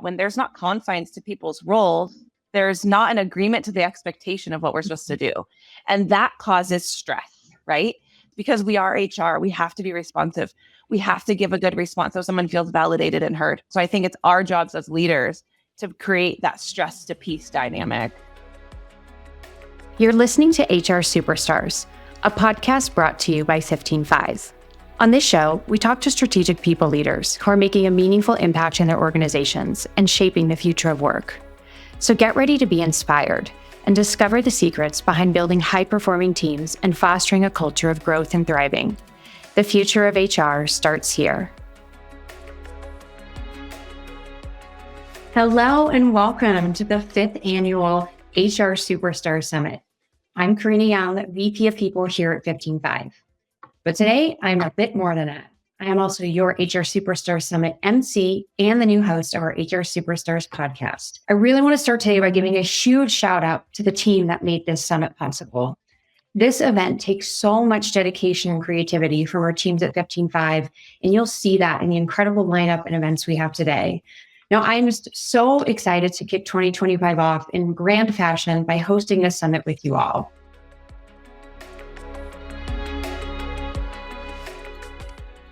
When there's not confines to people's roles, there's not an agreement to the expectation of what we're supposed to do. And that causes stress, right? Because we are HR, we have to be responsive. We have to give a good response so someone feels validated and heard. So I think it's our jobs as leaders to create that stress to peace dynamic. You're listening to HR Superstars, a podcast brought to you by 15Five. On this show, we talk to strategic people leaders who are making a meaningful impact in their organizations and shaping the future of work. So get ready to be inspired and discover the secrets behind building high-performing teams and fostering a culture of growth and thriving. The future of HR starts here. Hello and welcome to the 5th annual HR Superstar Summit. I'm Karina Young, VP of People here at 15Five. But today, I'm a bit more than that. I am also your HR Superstar Summit MC and the new host of our HR Superstars podcast. I really want to start today by giving a huge shout out to the team that made this summit possible. This event takes so much dedication and creativity from our teams at 15Five, and you'll see that in the incredible lineup and events we have today. Now, I'm just so excited to kick 2025 off in grand fashion by hosting this summit with you all.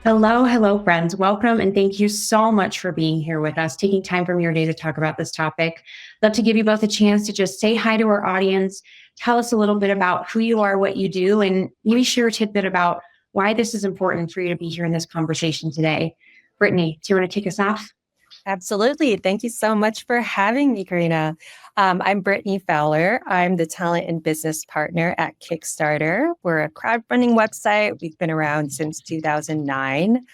Hello, friends. Welcome, and thank you so much for being here with us, taking time from your day to talk about this topic. Love to give you both a chance to just say hi to our audience, tell us a little bit about who you are, what you do, and maybe share a tidbit about why this is important for you to be here in this conversation today. Brittany, do you want to kick us off? Absolutely. Thank you so much for having me, Karina. I'm Brittany Fowler. I'm the talent and business partner at Kickstarter. We're a crowdfunding website. We've been around since 2009.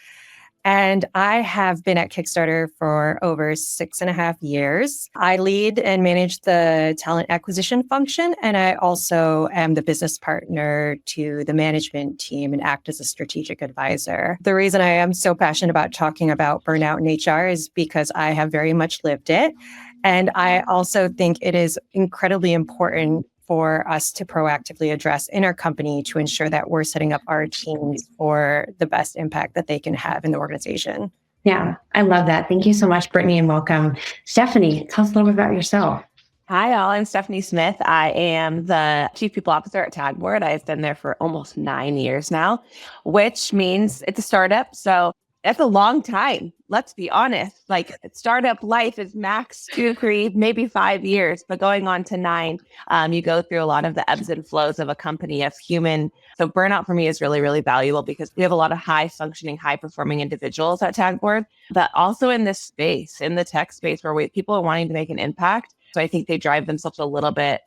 And I have been at Kickstarter for over 6.5 years. I lead and manage the talent acquisition function, and I also am the business partner to the management team and act as a strategic advisor. The reason I am so passionate about talking about burnout in HR is because I have very much lived it. And I also think it is incredibly important for us to proactively address in our company to ensure that we're setting up our teams for the best impact that they can have in the organization. Yeah, I love that. Thank you so much, Brittany, and welcome. Stephanie, tell us a little bit about yourself. Hi, all. I'm Stephanie Smith. I am the Chief People Officer at Tagboard. I've been there for almost 9 years now, which means it's a startup. So that's a long time. Let's be honest. Like, startup life is max 2, 3, maybe 5 years, but going on to 9, you go through a lot of the ebbs and flows of a company as human. So burnout for me is really, really valuable because we have a lot of high functioning, high performing individuals at Tagboard, but also in this space, in the tech space where people are wanting to make an impact. So I think they drive themselves a little bit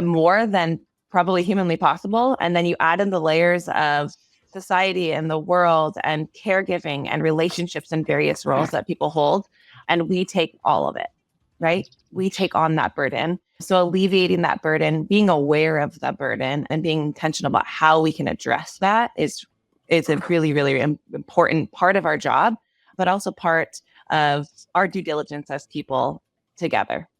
more than probably humanly possible. And then you add in the layers of society and the world and caregiving and relationships and various roles that people hold. And we take all of it, right? We take on that burden. So alleviating that burden, being aware of that burden and being intentional about how we can address that is a really, really important part of our job, but also part of our due diligence as people together.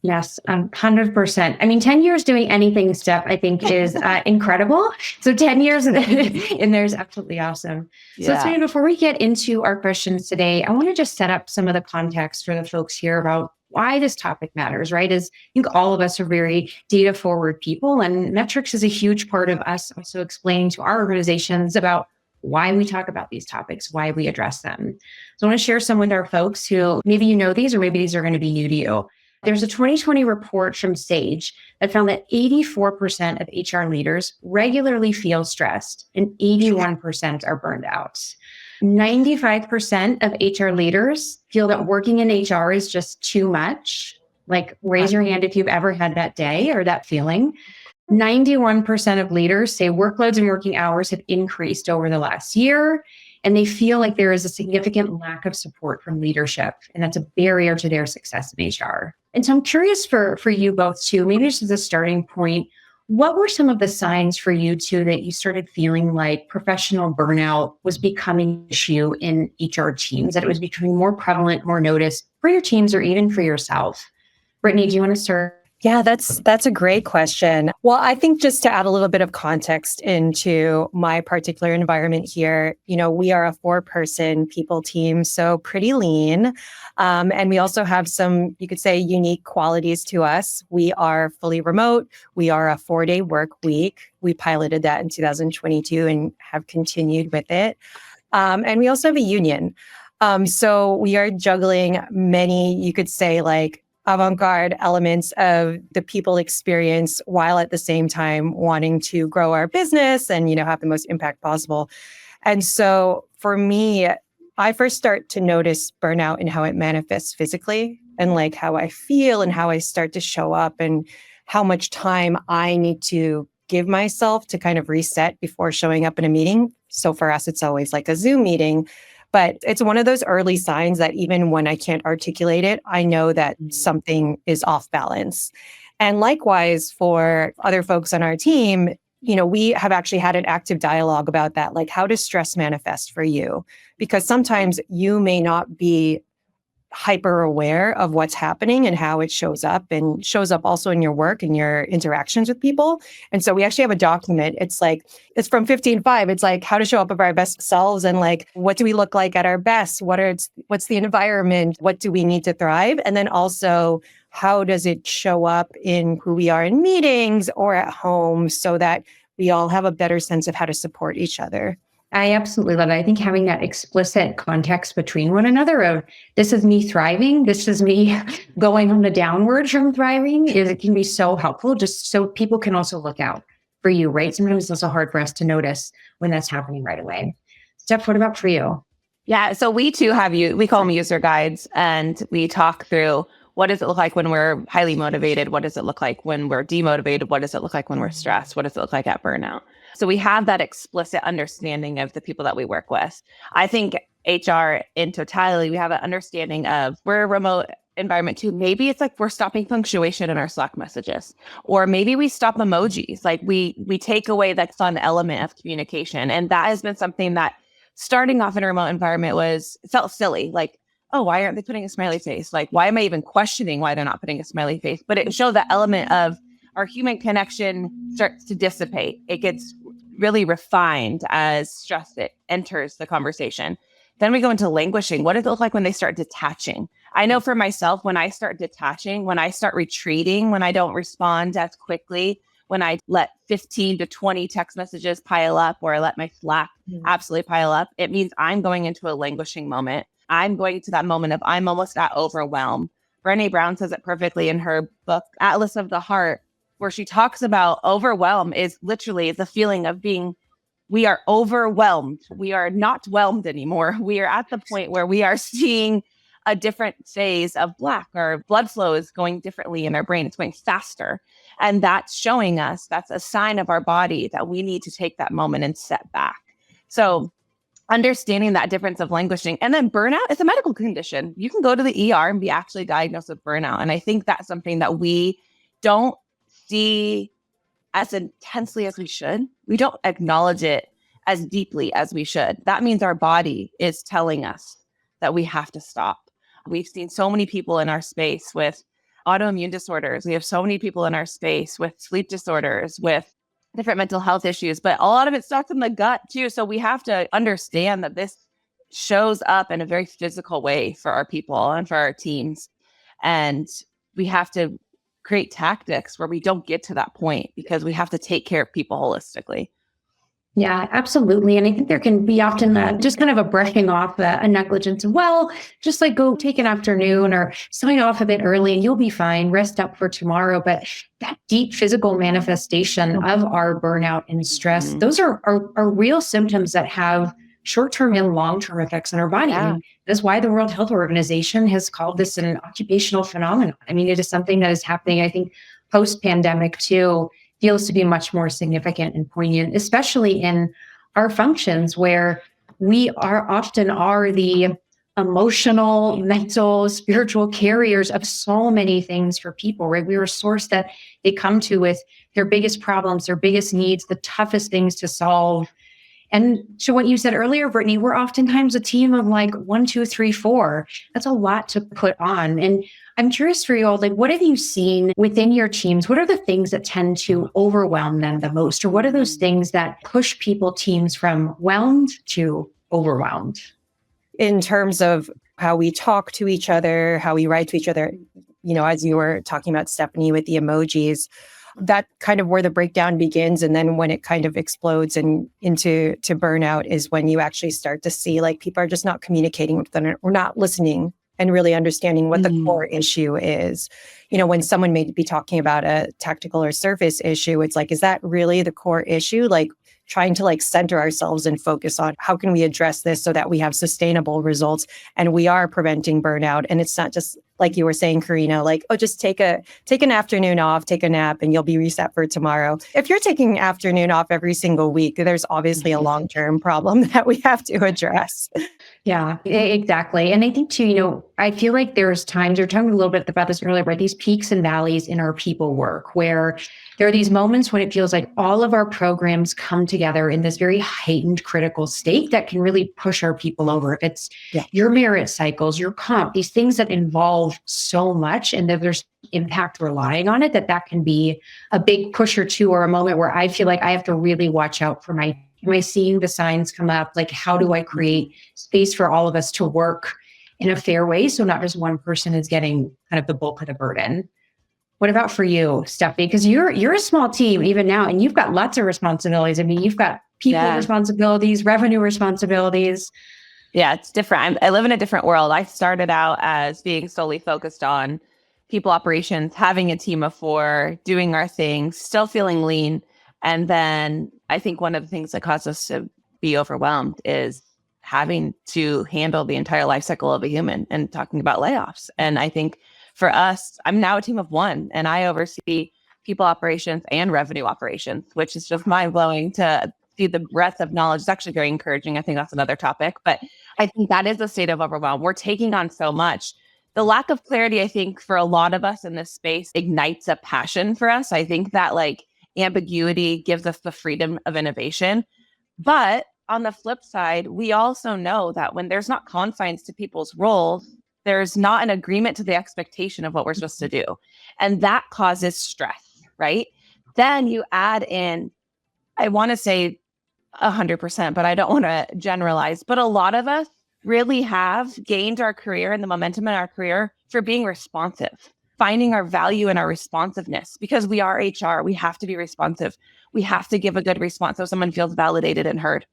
Yes, 100%. I mean, 10 years doing anything, Steph, I think is incredible. So 10 years in there is absolutely awesome. Yeah. So Stephanie, before we get into our questions today, I want to just set up some of the context for the folks here about why this topic matters, right? As I think all of us are very data forward people, and metrics is a huge part of us also explaining to our organizations about why we talk about these topics, why we address them. So I want to share some with our folks who maybe you know these, or maybe these are going to be new to you. There's a 2020 report from Sage that found that 84% of HR leaders regularly feel stressed and 81% are burned out. 95% of HR leaders feel that working in HR is just too much. Like, raise your hand if you've ever had that day or that feeling. 91% of leaders say workloads and working hours have increased over the last year, and they feel like there is a significant lack of support from leadership, and that's a barrier to their success in HR. And so I'm curious for you both too, maybe just as a starting point, what were some of the signs for you too that you started feeling like professional burnout was becoming an issue in HR teams, that it was becoming more prevalent, more noticed for your teams or even for yourself? Brittany, do you want to start? Yeah, that's a great question. Well, I think just to add a little bit of context into my particular environment here, we are a 4-person people team, so pretty lean. And we also have some, you could say, unique qualities to us. We are fully remote. We are a 4-day work week. We piloted that in 2022 and have continued with it. And we also have a union. So we are juggling many, you could say, like avant-garde elements of the people experience while at the same time wanting to grow our business and, have the most impact possible. And so for me, I first start to notice burnout and how it manifests physically and like how I feel and how I start to show up and how much time I need to give myself to kind of reset before showing up in a meeting. So for us, it's always like a Zoom meeting. But it's one of those early signs that even when I can't articulate it, I know that something is off balance. And likewise, for other folks on our team, we have actually had an active dialogue about that. Like, how does stress manifest for you? Because sometimes you may not be hyper aware of what's happening and how it shows up also in your work and your interactions with people. And so we actually have a document. It's from 15.5. It's like how to show up of our best selves and like, what do we look like at our best? What's the environment? What do we need to thrive? And then also, how does it show up in who we are in meetings or at home so that we all have a better sense of how to support each other? I absolutely love it. I think having that explicit context between one another of this is me thriving, this is me going on the downward from thriving, it can be so helpful just so people can also look out for you, right? Sometimes it's also hard for us to notice when that's happening right away. Steph, what about for you? Yeah, so we too we call them user guides, and we talk through what does it look like when we're highly motivated? What does it look like when we're demotivated? What does it look like when we're stressed? What does it look like at burnout? So we have that explicit understanding of the people that we work with. I think HR in totality, we have an understanding of we're a remote environment too. Maybe it's like we're stopping punctuation in our Slack messages, or maybe we stop emojis. Like we take away that fun element of communication. And that has been something that starting off in a remote environment felt silly. Like, oh, why aren't they putting a smiley face? Like, why am I even questioning why they're not putting a smiley face? But it showed that element of our human connection starts to dissipate. It gets really refined as stress enters the conversation. Then we go into languishing. What does it look like when they start detaching? I know for myself, when I start detaching, when I start retreating, when I don't respond as quickly, when I let 15 to 20 text messages pile up, or I let my Slack absolutely pile up, it means I'm going into a languishing moment. I'm going to that moment of I'm almost at overwhelm. Brené Brown says it perfectly in her book, Atlas of the Heart, where she talks about overwhelm is literally the feeling of we are overwhelmed. We are not whelmed anymore. We are at the point where we are seeing a different phase of Black. Our blood flow is going differently in our brain. It's going faster. And that's showing us, that's a sign of our body that we need to take that moment and set back. So understanding that difference of languishing. And then burnout is a medical condition. You can go to the ER and be actually diagnosed with burnout. And I think that's something that we don't see as intensely as we should. We don't acknowledge it as deeply as we should. That means our body is telling us that we have to stop. We've seen so many people in our space with autoimmune disorders. We have so many people in our space with sleep disorders, with different mental health issues, but a lot of it starts in the gut too. So we have to understand that this shows up in a very physical way for our people and for our teams. And we have to create tactics where we don't get to that point because we have to take care of people holistically. Yeah, absolutely. And I think there can be often just kind of a brushing off, a negligence. Well, just like go take an afternoon or sign off a bit early and you'll be fine. Rest up for tomorrow. But that deep physical manifestation of our burnout and stress, those are real symptoms that have short-term and long-term effects on our body. Yeah. I mean, that's why the World Health Organization has called this an occupational phenomenon. I mean, it is something that is happening, I think, post-pandemic too, feels to be much more significant and poignant, especially in our functions where we often are the emotional, mental, spiritual carriers of so many things for people, right? We're a source that they come to with their biggest problems, their biggest needs, the toughest things to solve. And so what you said earlier, Brittany, we're oftentimes a team of like 1, 2, 3, 4. That's a lot to put on. And I'm curious for you all, like, what have you seen within your teams? What are the things that tend to overwhelm them the most? Or what are those things that push teams from whelmed to overwhelmed? In terms of how we talk to each other, how we write to each other, as you were talking about, Stephanie, with the emojis, that kind of where the breakdown begins. And then when it kind of explodes and into burnout is when you actually start to see like people are just not communicating with them or not listening and really understanding what the core issue is. When someone may be talking about a tactical or surface issue, it's like, is that really the core issue? Like trying to like center ourselves and focus on how can we address this so that we have sustainable results and we are preventing burnout. And it's not just like you were saying, Karina, like, oh, just take an afternoon off, take a nap, and you'll be reset for tomorrow. If you're taking afternoon off every single week, there's obviously a long-term problem that we have to address. Yeah, exactly. And I think too, I feel like there's times, we were talking a little bit about this earlier, right? These peaks and valleys in our people work where there are these moments when it feels like all of our programs come together in this very heightened critical state that can really push our people over. If it's your merit cycles, your comp, these things that involve so much and that there's impact relying on it, that can be a big push or two, or a moment where I feel like I have to really watch out for am I seeing the signs come up? Like, how do I create space for all of us to work in a fair way so not just one person is getting kind of the bulk of the burden? What about for you, Stephanie? Because you're a small team even now, and you've got lots of responsibilities. I mean, you've got people responsibilities, revenue responsibilities. Yeah, it's different. I live in a different world. I started out as being solely focused on people operations, having a team of 4, doing our thing, still feeling lean. And then I think one of the things that caused us to be overwhelmed is having to handle the entire life cycle of a human and talking about layoffs. And I think for us, I'm now a team of 1, and I oversee people operations and revenue operations, which is just mind blowing to see the breadth of knowledge. It's actually very encouraging. I think that's another topic, but I think that is a state of overwhelm. We're taking on so much. The lack of clarity, I think, for a lot of us in this space ignites a passion for us. I think that like ambiguity gives us the freedom of innovation. But on the flip side, we also know that when there's not confines to people's roles, there's not an agreement to the expectation of what we're supposed to do. And that causes stress, right? Then you add in, I want to say 100%, but I don't want to generalize, but a lot of us really have gained our career and the momentum in our career for being responsive, finding our value in our responsiveness, because we are HR. We have to be responsive. We have to give a good response so someone feels validated and heard.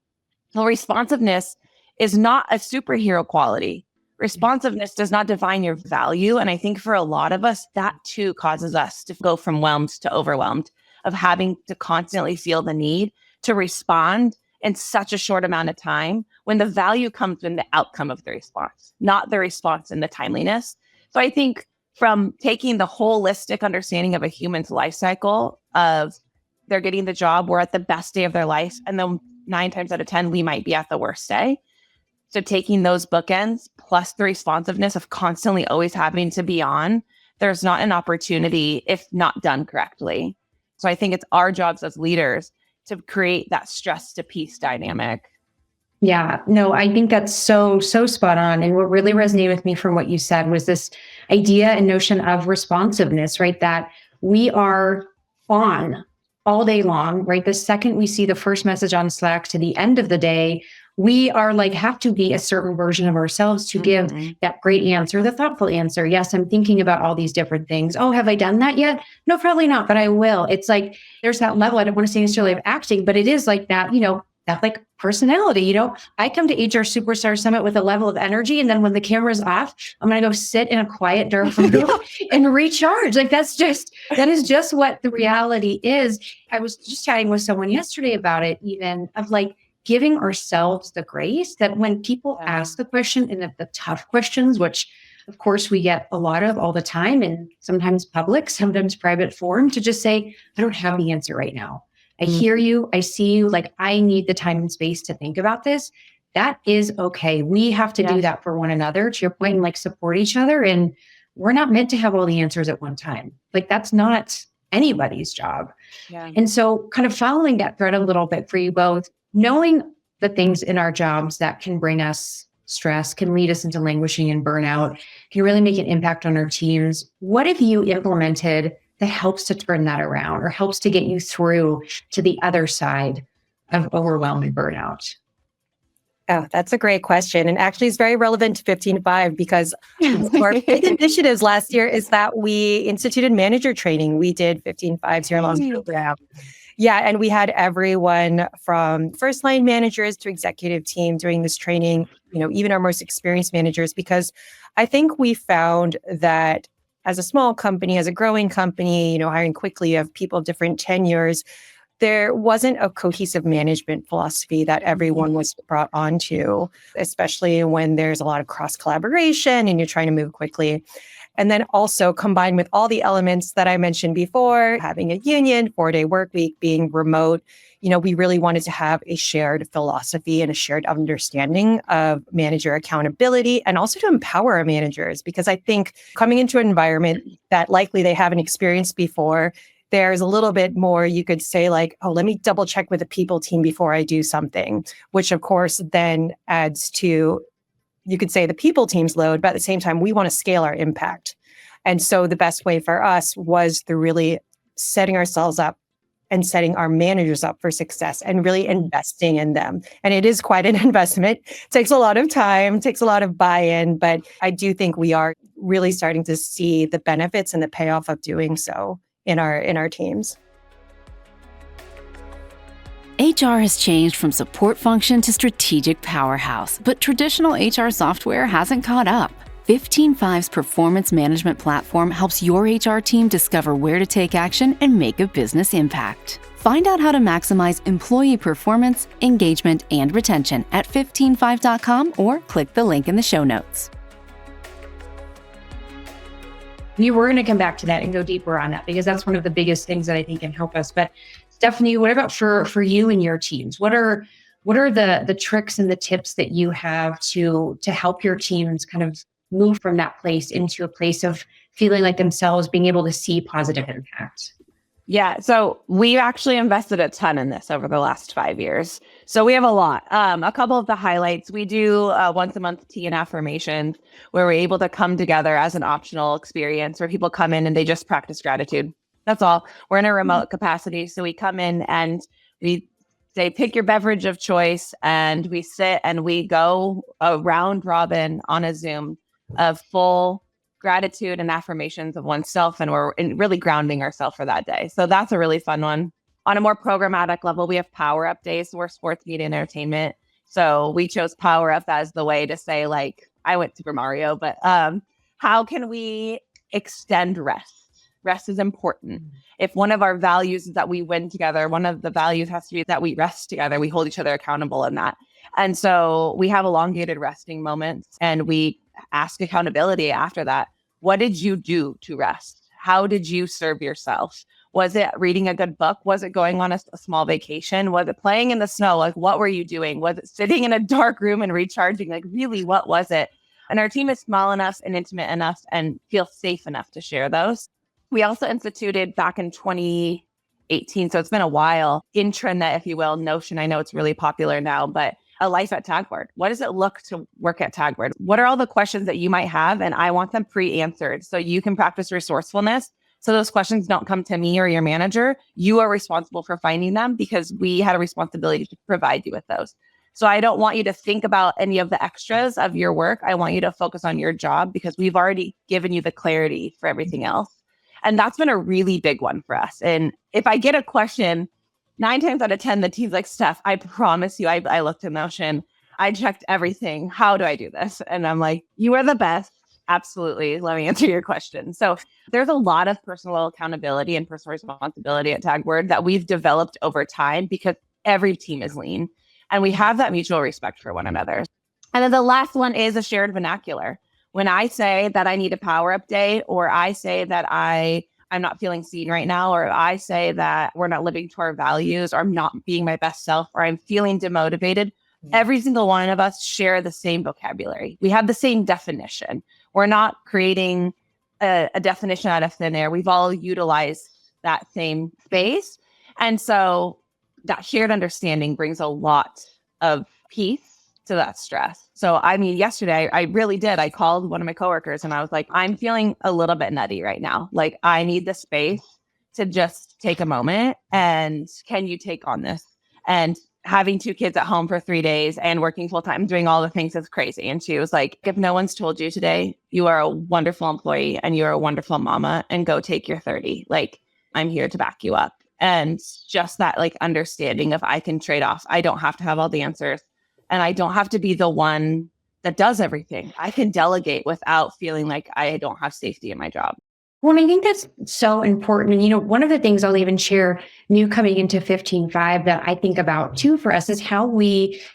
Well, responsiveness is not a superhero quality. Responsiveness does not define your value. And I think for a lot of us, that too causes us to go from whelmed to overwhelmed, of having to constantly feel the need to respond in such a short amount of time when the value comes in the outcome of the response, not the response and the timeliness. So I think from taking the holistic understanding of a human's life cycle of they're getting the job, we're at the best day of their life, and then 9 times out of 10, we might be at the worst day. So taking those bookends plus the responsiveness of constantly always having to be on, there's not an opportunity if not done correctly. So I think it's our jobs as leaders to create that stress to peace dynamic. Yeah, no, I think that's so spot on. And what really resonated with me from what you said was this idea and notion of responsiveness, right? That we are on all day long, right? The second we see the first message on Slack to the end of the day, we are like, have to be a certain version of ourselves to give that great answer, the thoughtful answer. Yes, I'm thinking about all these different things. Oh, have I done that yet? No, probably not, but I will. It's like, there's that level, I don't want to say necessarily of acting, but it is like that, that like personality, I come to HR Superstar Summit with a level of energy. And then when the camera's off, I'm going to go sit in a quiet, dark room and recharge. Like that is just what the reality is. I was just chatting with someone yesterday about it, even of like giving ourselves the grace that when people ask the question and the tough questions, which of course we get a lot of all the time, and sometimes public, sometimes private forum, to just say, I don't have the answer right now. I hear you. I see you. Like, I need the time and space to think about this. That is okay. We have to do that for one another, to your point, and like support each other. And we're not meant to have all the answers at one time. Like, that's not anybody's job. Yeah. And so kind of following that thread a little bit for you both, knowing the things in our jobs that can bring us stress, can lead us into languishing and burnout, can really make an impact on our teams. What have you implemented that helps to turn that around or helps to get you through to the other side of overwhelm and burnout? Oh, that's a great question. And actually, it's very relevant to 15.5 because one of our big initiatives last year is that we instituted manager training. We did 15.5's year-long program. Yeah, and we had everyone from first line managers to executive team doing this training, even our most experienced managers, because I think we found that as a small company, as a growing company, hiring quickly of people of different tenures, there wasn't a cohesive management philosophy that everyone was brought onto, especially when there's a lot of cross collaboration and you're trying to move quickly. And then also combined with all the elements that I mentioned before, having a union, 4-day work week, being remote, we really wanted to have a shared philosophy and a shared understanding of manager accountability and also to empower our managers. Because I think coming into an environment that likely they haven't experienced before, there's a little bit more you could say like, oh, let me double check with the people team before I do something, which of course then adds to, you could say, the people team's load, but at the same time, we want to scale our impact. And so the best way for us was through really setting ourselves up and setting our managers up for success and really investing in them. And it is quite an investment. It takes a lot of time, takes a lot of buy-in, but I do think we are really starting to see the benefits and the payoff of doing so in our teams. HR has changed from support function to strategic powerhouse, but traditional HR software hasn't caught up. 15.5's performance management platform helps your HR team discover where to take action and make a business impact. Find out how to maximize employee performance, engagement, and retention at 15.5.com or click the link in the show notes. We're going to come back to that and go deeper on that because that's one of the biggest things that I think can help us. But Stephanie, what about for you and your teams? What are the tricks and the tips that you have to help your teams kind of move from that place into a place of feeling like themselves, being able to see positive impact? Yeah, so we've actually invested a ton in this over the last 5 years. So we have a lot. A couple of the highlights, we do once a month tea and affirmations where we're able to come together as an optional experience where people come in and they just practice gratitude. That's all. We're in a remote capacity. So we come in and we say, pick your beverage of choice, and we sit and we go a round robin on a Zoom of full gratitude and affirmations of oneself, and we're really grounding ourselves for that day. So that's a really fun one. On a more programmatic level, we have Power Up days. We're sports, media, and entertainment. So we chose Power Up as the way to say, like, I went Super Mario, but how can we extend rest? Rest is important. If one of our values is that we win together, one of the values has to be that we rest together. We hold each other accountable in that. And so we have elongated resting moments, and we ask accountability after that. What did you do to rest? How did you serve yourself? Was it reading a good book? Was it going on a small vacation? Was it playing in the snow? Like, what were you doing? Was it sitting in a dark room and recharging? Like, really, what was it? And our team is small enough and intimate enough and feel safe enough to share those. We also instituted back in 2018, so it's been a while, intranet, if you will, Notion. I know it's really popular now, but a life at Tagboard. What does it look to work at Tagboard? What are all the questions that you might have? And I want them pre-answered so you can practice resourcefulness. So those questions don't come to me or your manager. You are responsible for finding them because we had a responsibility to provide you with those. So I don't want you to think about any of the extras of your work. I want you to focus on your job because we've already given you the clarity for everything else. And that's been a really big one for us. And if I get a question, 9 times out of 10, the team's like, Steph, I promise you, I looked in Notion. I checked everything. How do I do this? And I'm like, you are the best. Absolutely. Let me answer your question. So there's a lot of personal accountability and personal responsibility at Tagboard that we've developed over time because every team is lean and we have that mutual respect for one another. And then the last one is a shared vernacular. When I say that I need a power up day, or I say that I'm not feeling seen right now, or I say that we're not living to our values, or I'm not being my best self, or I'm feeling demotivated, every single one of us share the same vocabulary. We have the same definition. We're not creating a definition out of thin air. We've all utilized that same space. And so that shared understanding brings a lot of peace to that stress. So, I mean, yesterday I really did. I called one of my coworkers and I was like, I'm feeling a little bit nutty right now. Like, I need the space to just take a moment. And can you take on this? And having 2 kids at home for 3 days and working full time, doing all the things is crazy. And she was like, if no one's told you today, you are a wonderful employee and you're a wonderful mama, and go take your 30. Like, I'm here to back you up. And just that like understanding of I can trade off. I don't have to have all the answers, and I don't have to be the one that does everything. I can delegate without feeling like I don't have safety in my job. Well, and I think that's so important. And, one of the things I'll even share new coming into 15.5 that I think about too for us is how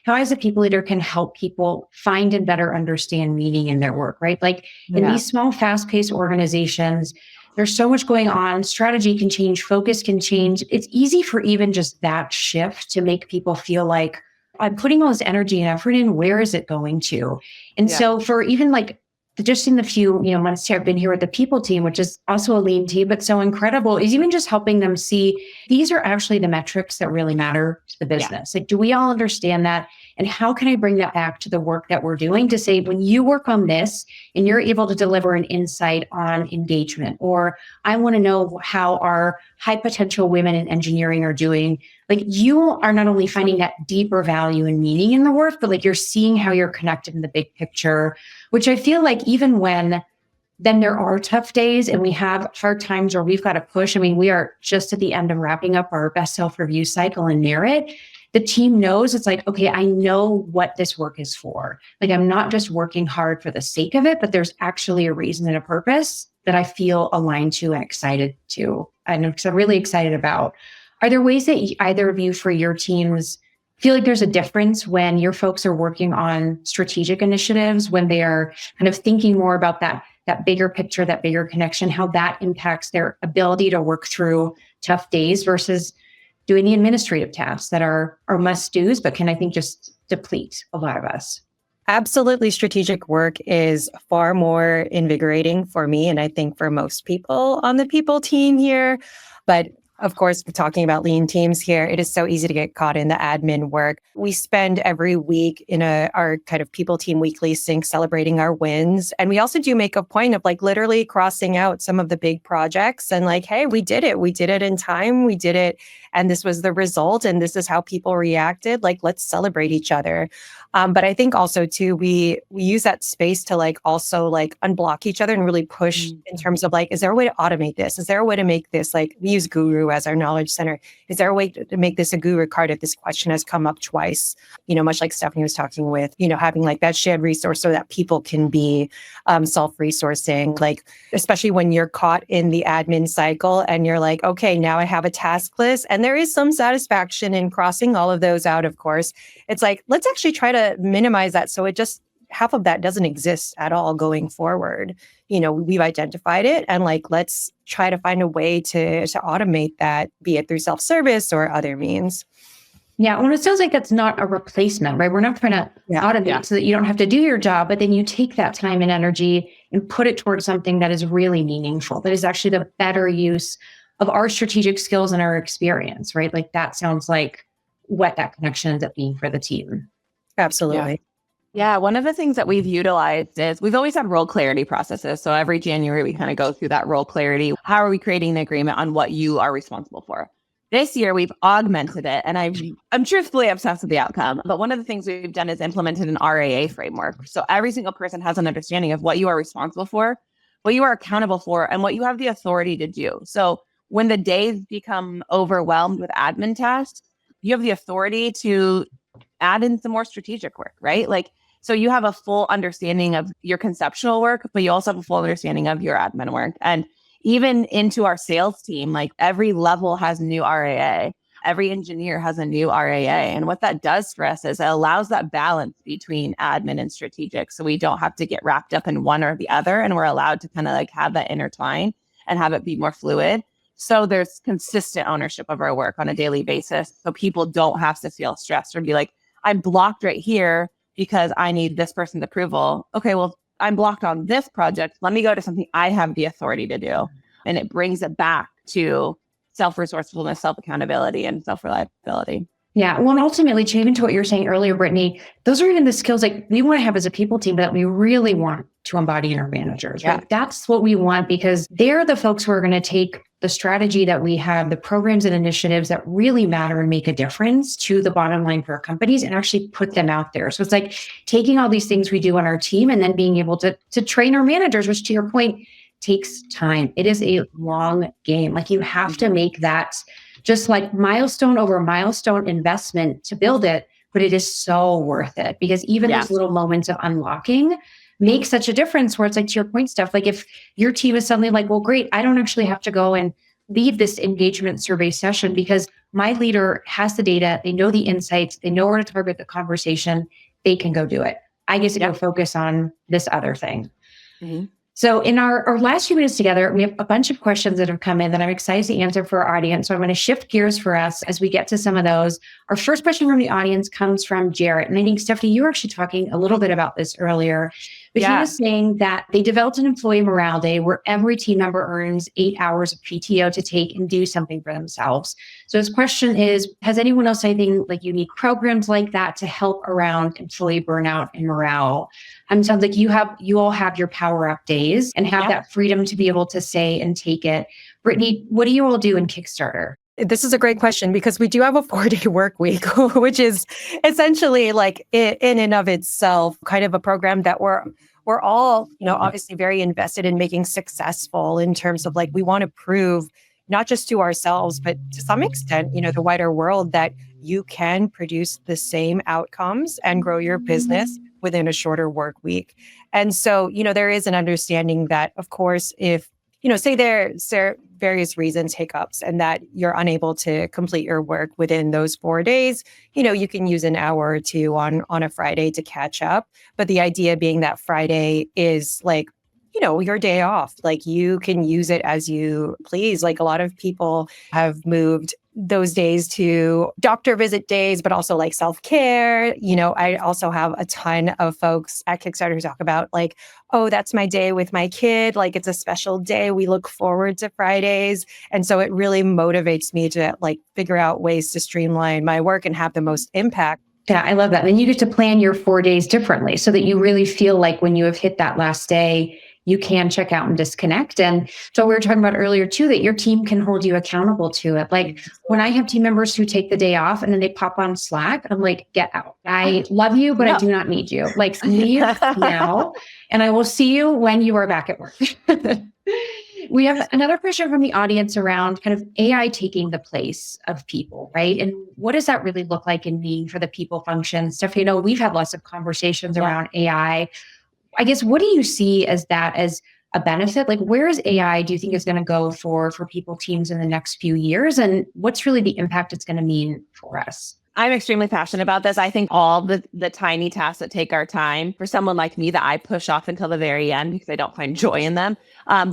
as a people leader can help people find and better understand meaning in their work, right? Like in these small, fast-paced organizations, there's so much going on. Strategy can change, focus can change. It's easy for even just that shift to make people feel like, I'm putting all this energy and effort in, where is it going to? And so for even like just in the few, months here, I've been here with the people team, which is also a lean team, but so incredible, is even just helping them see these are actually the metrics that really matter to the business. Like, do we all understand that? And how can I bring that back to the work that we're doing to say, when you work on this and you're able to deliver an insight on engagement, or I want to know how our high potential women in engineering are doing, like you are not only finding that deeper value and meaning in the work, but like you're seeing how you're connected in the big picture, which I feel like even when then there are tough days and we have hard times or we've got to push. I mean, we are just at the end of wrapping up our best self-review cycle in Merit. The team knows it's like, okay, I know what this work is for. Like, I'm not just working hard for the sake of it, but there's actually a reason and a purpose that I feel aligned to and excited to. And I'm really excited about. Are there ways that either of you for your teams feel like there's a difference when your folks are working on strategic initiatives, when they are kind of thinking more about that bigger picture, that bigger connection, how that impacts their ability to work through tough days versus doing the administrative tasks that are must-dos, but can, I think, just deplete a lot of us? Absolutely. Strategic work is far more invigorating for me, and I think for most people on the people team here. But of course, we're talking about lean teams here. It is so easy to get caught in the admin work. We spend every week in our kind of people team weekly sync celebrating our wins. And we also do make a point of like literally crossing out some of the big projects and like, hey, we did it. We did it in time. We did it. And this was the result. And this is how people reacted. Like, let's celebrate each other. But I think also too, we use that space to like also like unblock each other and really push in terms of like, is there a way to automate this? Is there a way to make this like, we use Guru as our knowledge center. Is there a way to make this a Guru card if this question has come up twice? Much like Stephanie was talking with, having like that shared resource so that people can be self-resourcing, like, especially when you're caught in the admin cycle and you're like, okay, now I have a task list. And there is some satisfaction in crossing all of those out, of course. It's like, let's actually try to minimize that so it just half of that doesn't exist at all going forward. We've identified it and like, let's try to find a way to automate that, be it through self-service or other means. Yeah. Well, it sounds like that's not a replacement, right? We're not trying to automate so that you don't have to do your job, but then you take that time and energy and put it towards something that is really meaningful, that is actually the better use of our strategic skills and our experience, right? Like that sounds like what that connection ends up being for the team. Absolutely. Yeah. One of the things that we've utilized is we've always had role clarity processes. So every January, we kind of go through that role clarity. How are we creating an agreement on what you are responsible for? This year, we've augmented it, and I'm truthfully obsessed with the outcome. But one of the things we've done is implemented an RAA framework. So every single person has an understanding of what you are responsible for, what you are accountable for, and what you have the authority to do. So when the days become overwhelmed with admin tasks, you have the authority to add in some more strategic work, right? Like, so you have a full understanding of your conceptual work, but you also have a full understanding of your admin work. And even into our sales team, like every level has a new RAA. Every engineer has a new RAA. And what that does for us is it allows that balance between admin and strategic. So we don't have to get wrapped up in one or the other. And we're allowed to kind of like have that intertwine and have it be more fluid. So there's consistent ownership of our work on a daily basis. So people don't have to feel stressed or be like, I'm blocked right here because I need this person's approval. Okay, well, I'm blocked on this project. Let me go to something I have the authority to do. And it brings it back to self-resourcefulness, self-accountability, and self-reliability. Yeah. Well, and ultimately, to even to what you were saying earlier, Brittany, those are even the skills like we want to have as a people team that we really want to embody in our managers. Yeah. Right? That's what we want because they're the folks who are going to take the strategy that we have, the programs and initiatives that really matter and make a difference to the bottom line for our companies and actually put them out there. So it's like taking all these things we do on our team and then being able to train our managers, which to your point, takes time. It is a long game. Like you have to make that just like milestone over milestone investment to build it, but it is so worth it because even those little moments of unlocking make such a difference where it's like to your point, Steph, like if your team is suddenly like, well, great, I don't actually have to go and lead this engagement survey session because my leader has the data, they know the insights, they know where to target the conversation, they can go do it. I get to go focus on this other thing. Mm-hmm. So in our last few minutes together, we have a bunch of questions that have come in that I'm excited to answer for our audience. So I'm going to shift gears for us as we get to some of those. Our first question from the audience comes from Jarrett. And I think, Stephanie, you were actually talking a little bit about this earlier. But he was saying that they developed an employee morale day where every team member earns 8 hours of PTO to take and do something for themselves. So his question is, has anyone else anything like unique programs like that to help around employee burnout and morale? Sounds like you all have your power up days and have that freedom to be able to say and take it. Brittany, what do you all do in Kickstarter? This is a great question because we do have a 4-day work week, which is essentially like in and of itself kind of a program that we're all, obviously very invested in making successful in terms of like, we want to prove not just to ourselves, but to some extent, the wider world that you can produce the same outcomes and grow your business within a shorter work week. And so, there is an understanding that, of course, if, say there's various reasons, hiccups, and that you're unable to complete your work within those 4 days, you can use an hour or two on a Friday to catch up. But the idea being that Friday is like, your day off, like you can use it as you please. Like a lot of people have moved those days to doctor visit days, but also like self-care. I also have a ton of folks at Kickstarter who talk about like, oh, that's my day with my kid. Like it's a special day. We look forward to Fridays. And so it really motivates me to like figure out ways to streamline my work and have the most impact. Yeah, I love that. And you get to plan your 4 days differently so that you really feel like when you have hit that last day, you can check out and disconnect. And so we were talking about earlier too, that your team can hold you accountable to it. Like when I have team members who take the day off and then they pop on Slack, I'm like, get out. I love you, but I do not need you. Like leave now. And I will see you when you are back at work. We have another question from the audience around kind of AI taking the place of people, right? And what does that really look like and mean for the people function? Stephanie, we've had lots of conversations around AI. I guess, what do you see as a benefit? Like, where is AI, do you think, is going to go for people teams in the next few years? And what's really the impact it's going to mean for us? I'm extremely passionate about this. I think all the tiny tasks that take our time, for someone like me that I push off until the very end because I don't find joy in them,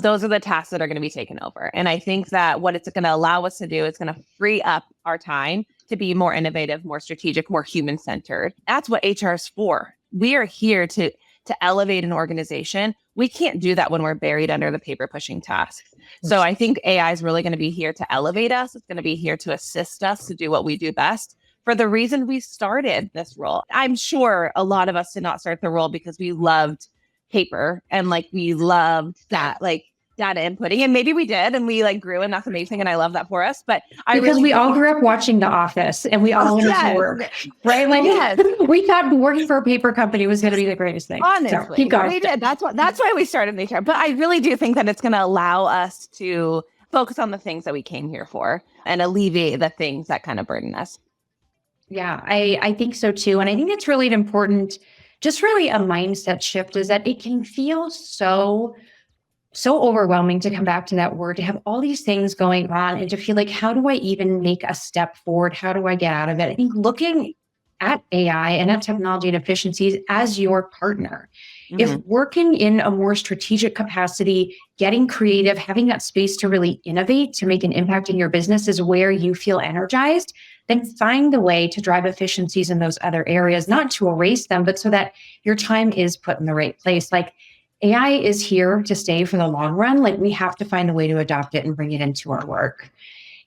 those are the tasks that are going to be taken over. And I think that what it's going to allow us to do is going to free up our time to be more innovative, more strategic, more human-centered. That's what HR is for. We are here to elevate an organization. We can't do that when we're buried under the paper pushing tasks. So I think AI is really going to be here to elevate us. It's going to be here to assist us to do what we do best for the reason we started this role. I'm sure a lot of us did not start the role because we loved paper and like we loved that like data inputting, and maybe we did and we like grew, and that's amazing, and I love that for us. But we all grew up watching The Office and we all wanted to work, right? Like we thought working for a paper company was going to be the greatest thing. Honestly, so keep going. We did. That's why we started the HR. But I really do think that it's going to allow us to focus on the things that we came here for and alleviate the things that kind of burden us. Yeah, I think so too. And I think it's really important, just really a mindset shift, is that it can feel so overwhelming to come back to that word, to have all these things going on and to feel like, how do I even make a step forward? How do I get out of it? I think looking at AI and at technology and efficiencies as your partner, if working in a more strategic capacity, getting creative, having that space to really innovate, to make an impact in your business is where you feel energized, then find the way to drive efficiencies in those other areas, not to erase them, but so that your time is put in the right place. Like, AI is here to stay for the long run. Like, we have to find a way to adopt it and bring it into our work.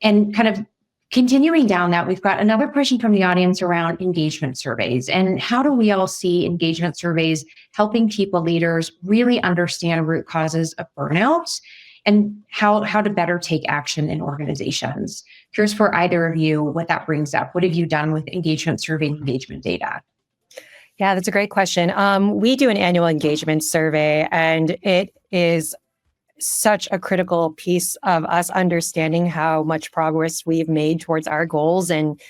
And kind of Continuing down that, we've got another question from the audience around engagement surveys. And how do we all see engagement surveys helping people leaders really understand root causes of burnout and how to better take action in organizations? Curious for either of you what that brings up. What have you done with engagement survey and engagement data? Yeah, that's a great question. We do an annual engagement survey, and it is such a critical piece of us understanding how much progress we've made towards our goals and,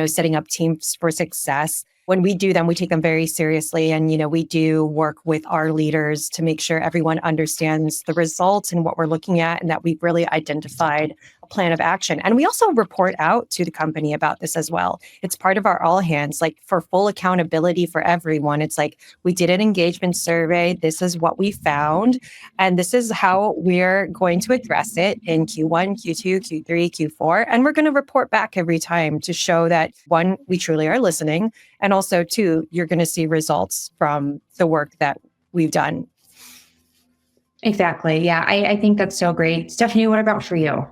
setting up teams for success. When we do them, we take them very seriously. And, we do work with our leaders to make sure everyone understands the results and what we're looking at, and that we've really identified a plan of action. And we also report out to the company about this as well. It's part of our all hands, like for full accountability for everyone. It's like, we did an engagement survey. This is what we found. And this is how we're going to address it in Q1, Q2, Q3, Q4. And we're going to report back every time to show that, one, we truly are listening. And also, two, you're going to see results from the work that we've done. Exactly. Yeah, I think that's so great. Stephanie, what about for you?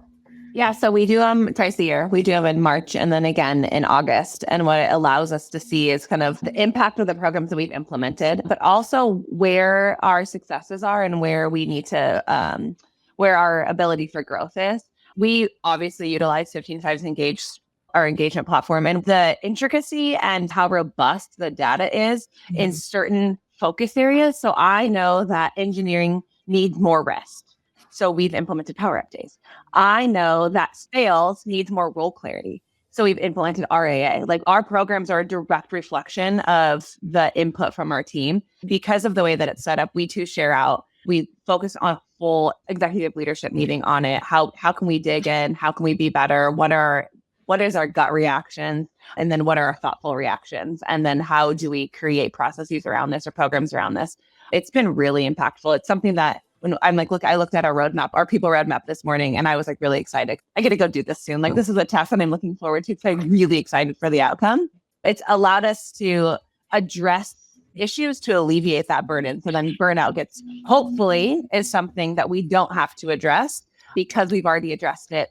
Yeah, so we do them twice a year. We do them in March and then again in August. And what it allows us to see is kind of the impact of the programs that we've implemented, but also where our successes are and where we need to, where our ability for growth is. We obviously utilize 15 Fives Engage, our engagement platform, and the intricacy and how robust the data is in certain focus areas. So I know that engineering needs more rest. So we've implemented Power Up days. I know that sales needs more role clarity. So we've implemented RAA. Like, our programs are a direct reflection of the input from our team. Because of the way that it's set up, we too share out. We focus on a full executive leadership meeting on it. How can we dig in? How can we be better? What is our gut reaction? And then what are our thoughtful reactions? And then how do we create processes around this or programs around this? It's been really impactful. It's something that when I'm like, look, I looked at our roadmap, our people roadmap this morning, and I was like really excited. I get to go do this soon. Like, this is a task that I'm looking forward to. So I'm really excited for the outcome. It's allowed us to address issues to alleviate that burden. So then burnout hopefully is something that we don't have to address because we've already addressed it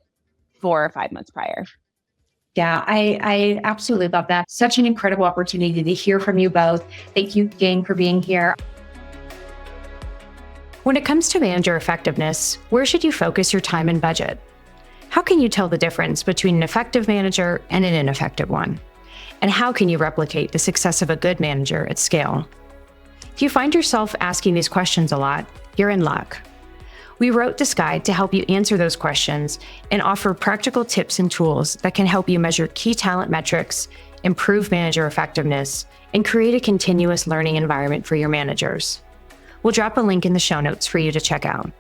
4 or 5 months prior. Yeah, I absolutely love that. Such an incredible opportunity to hear from you both. Thank you, gang, for being here. When it comes to manager effectiveness, where should you focus your time and budget? How can you tell the difference between an effective manager and an ineffective one? And how can you replicate the success of a good manager at scale? If you find yourself asking these questions a lot, you're in luck. We wrote this guide to help you answer those questions and offer practical tips and tools that can help you measure key talent metrics, improve manager effectiveness, and create a continuous learning environment for your managers. We'll drop a link in the show notes for you to check out.